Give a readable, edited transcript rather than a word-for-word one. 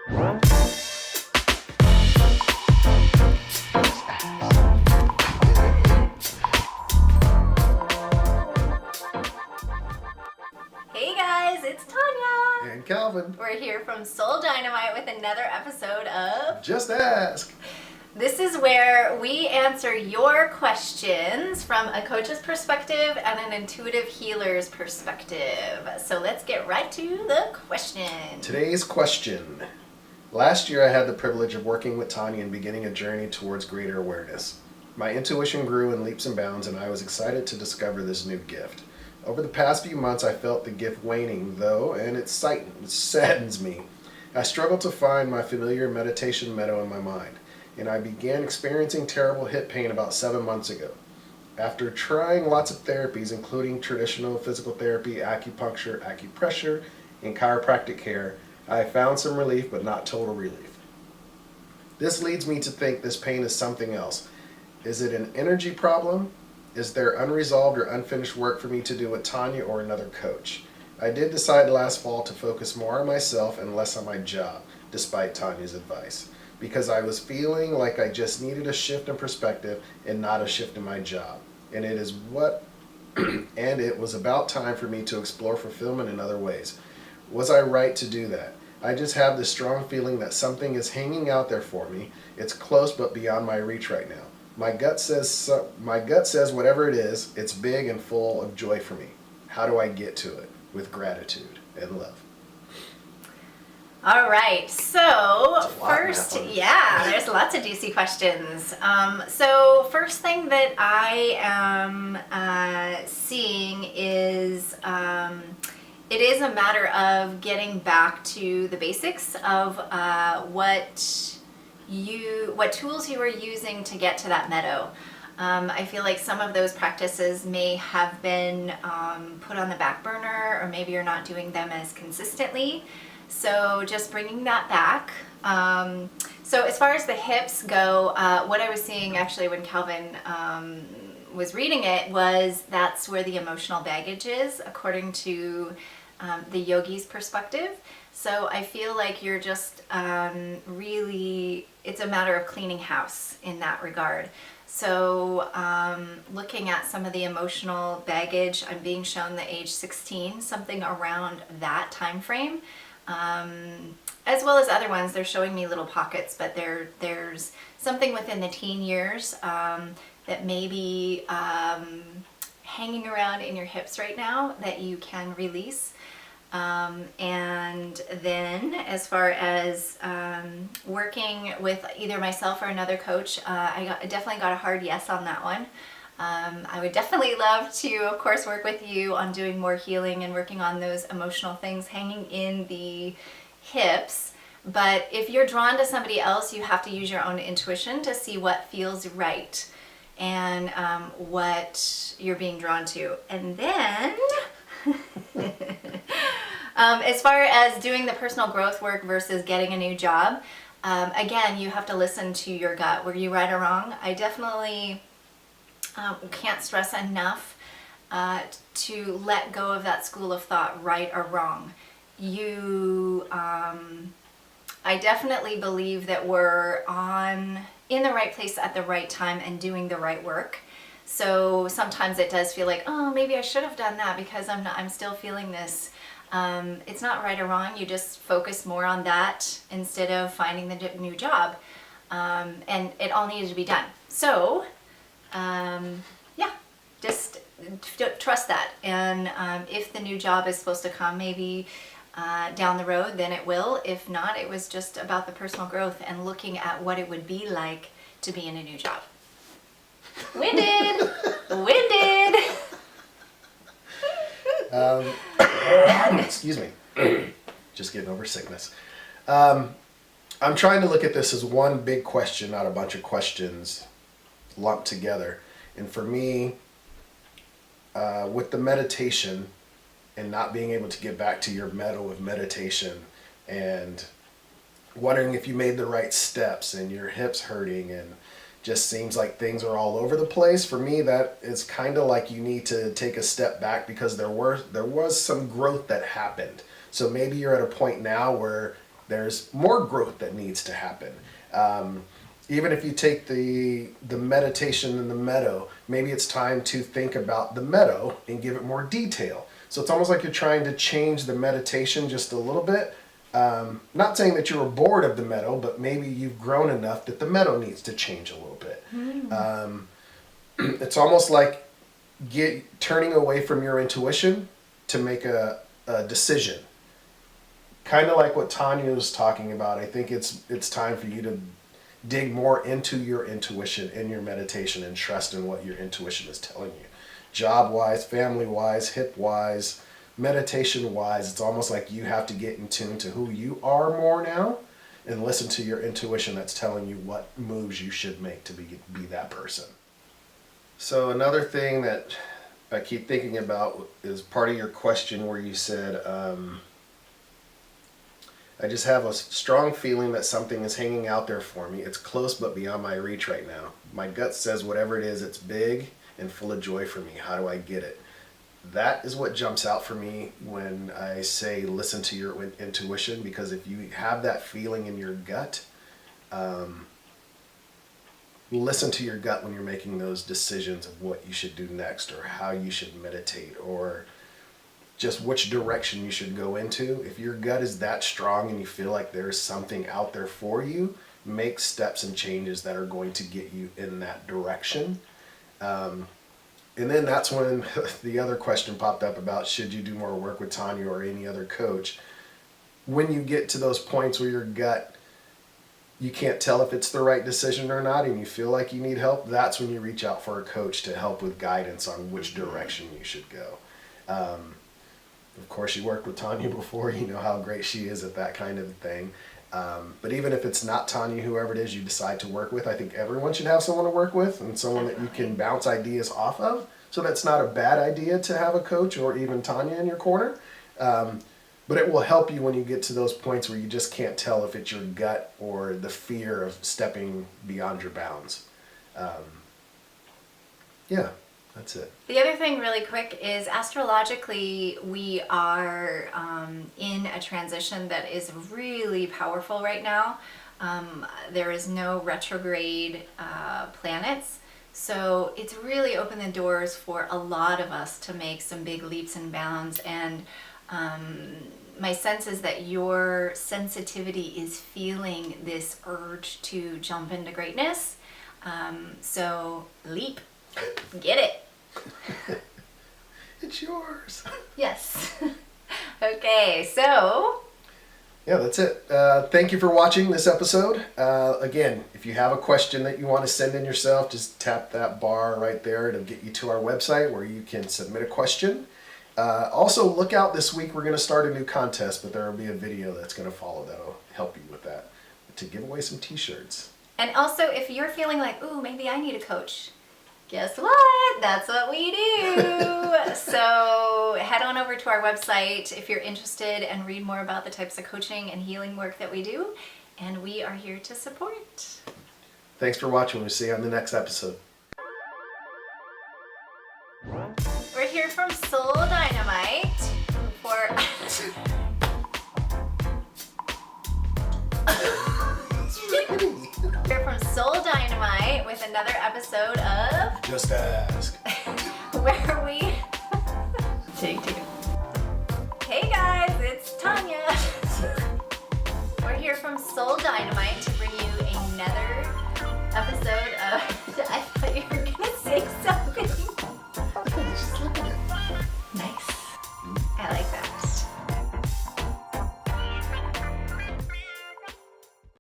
Hey guys, it's Tonya! And Calvin. We're here from Soul Dynamite with another episode of Just Ask. This is where we answer your questions from a coach's perspective and an intuitive healer's perspective. So let's get right to the question. Today's question. Last year I had the privilege of working with Tonya and beginning a journey towards greater awareness. My intuition grew in leaps and bounds and I was excited to discover this new gift. Over the past few months I felt the gift waning though, and it saddens me. I struggled to find my familiar meditation meadow in my mind, and I began experiencing terrible hip pain about 7 months ago. After trying lots of therapies, including traditional physical therapy, acupuncture, acupressure, and chiropractic care, I found some relief, but not total relief. This leads me to think this pain is something else. Is it an energy problem? Is there unresolved or unfinished work for me to do with Tonya or another coach? I did decide last fall to focus more on myself and less on my job, despite Tonya's advice, because I was feeling like I just needed a shift in perspective and not a shift in my job. And it was about time for me to explore fulfillment in other ways. Was I right to do that? I just have this strong feeling that something is hanging out there for me. It's close but beyond my reach right now. My gut says whatever it is, it's big and full of joy for me. How do I get to it? With gratitude and love. All right, so first, there's lots of juicy questions. So first thing that I am seeing is it is a matter of getting back to the basics of what tools you were using to get to that meadow. I feel like some of those practices may have been put on the back burner, or maybe you're not doing them as consistently. So just bringing that back. So as far as the hips go, what I was seeing actually when Calvin was reading it was that's where the emotional baggage is, according to the yogi's perspective. So I feel like you're just really, it's a matter of cleaning house in that regard. So looking at some of the emotional baggage, I'm being shown the age 16, something around that time frame. As well as other ones, they're showing me little pockets, but there's something within the teen years that may be hanging around in your hips right now that you can release. And then as far as working with either myself or another coach, I definitely got a hard yes on that one. I would definitely love to, of course, work with you on doing more healing and working on those emotional things hanging in the hips. But if you're drawn to somebody else, you have to use your own intuition to see what feels right and what you're being drawn to. And then as far as doing the personal growth work versus getting a new job, again, you have to listen to your gut. Were you right or wrong? I definitely can't stress enough to let go of that school of thought, right or wrong. I definitely believe that we're in the right place at the right time and doing the right work. So sometimes it does feel like, oh, maybe I should have done that because I'm still feeling this. It's not right or wrong. You just focus more on that instead of finding the new job. And it all needed to be done. So, just trust that. And if the new job is supposed to come maybe down the road, then it will. If not, it was just about the personal growth and looking at what it would be like to be in a new job. Winded! Excuse me. Just getting over sickness. I'm trying to look at this as one big question, not a bunch of questions lumped together. And for me, with the meditation and not being able to get back to your meadow of meditation and wondering if you made the right steps and your hips hurting and just seems like things are all over the place. For me, that is kind of like you need to take a step back because there was some growth that happened. So maybe you're at a point now where There's more growth that needs to happen. Even if you take the meditation in the meadow, maybe it's time to think about the meadow and give it more detail. So it's almost like you're trying to change the meditation just a little bit. Not saying that you were bored of the meadow, but maybe you've grown enough that the meadow needs to change a little bit. It's almost like turning away from your intuition to make a decision. Kind of like what Tonya was talking about. I think it's time for you to dig more into your intuition in your meditation and trust in what your intuition is telling you. Job-wise, family-wise, hip-wise, meditation-wise, it's almost like you have to get in tune to who you are more now and listen to your intuition that's telling you what moves you should make to be that person. So another thing that I keep thinking about is part of your question where you said, I just have a strong feeling that something is hanging out there for me. It's close but beyond my reach right now. My gut says whatever it is, it's big and full of joy for me. How do I get it? That is what jumps out for me when I say listen to your intuition, because if you have that feeling in your gut, listen to your gut when you're making those decisions of what you should do next or how you should meditate or just which direction you should go into. If your gut is that strong and you feel like there's something out there for you, make steps and changes that are going to get you in that direction. And then that's when the other question popped up about should you do more work with Tonya or any other coach. When you get to those points where your gut, you can't tell if it's the right decision or not and you feel like you need help, that's when you reach out for a coach to help with guidance on which direction you should go. Of course, you worked with Tonya before, you know how great she is at that kind of thing. But even if it's not Tonya, whoever it is you decide to work with, I think everyone should have someone to work with and someone that you can bounce ideas off of. So that's not a bad idea to have a coach or even Tonya in your corner. But it will help you when you get to those points where you just can't tell if it's your gut or the fear of stepping beyond your bounds. Yeah, that's it. The other thing really quick is astrologically we are in a transition that is really powerful right now. There is no retrograde planets. So it's really opened the doors for a lot of us to make some big leaps and bounds. And my sense is that your sensitivity is feeling this urge to jump into greatness. So leap, get it. It's yours. Yes. Okay, so yeah, that's it. Thank you for watching this episode. Again, if you have a question that you want to send in yourself, just tap that bar right there. It'll get you to our website where you can submit a question. Also, look out this week. We're going to start a new contest, but there will be a video that's going to follow that'll help you with that to give away some t-shirts. And also, if you're feeling like, ooh, maybe I need a coach, guess what? That's what we do. So head on over to our website if you're interested and read more about the types of coaching and healing work that we do. And we are here to support. Thanks for watching. We'll see you on the next episode. We're here from Soul Dynamite for... We're from Soul Dynamite with another episode of Just Ask. where we take two. Hey guys, it's Tonya. We're here from Soul Dynamite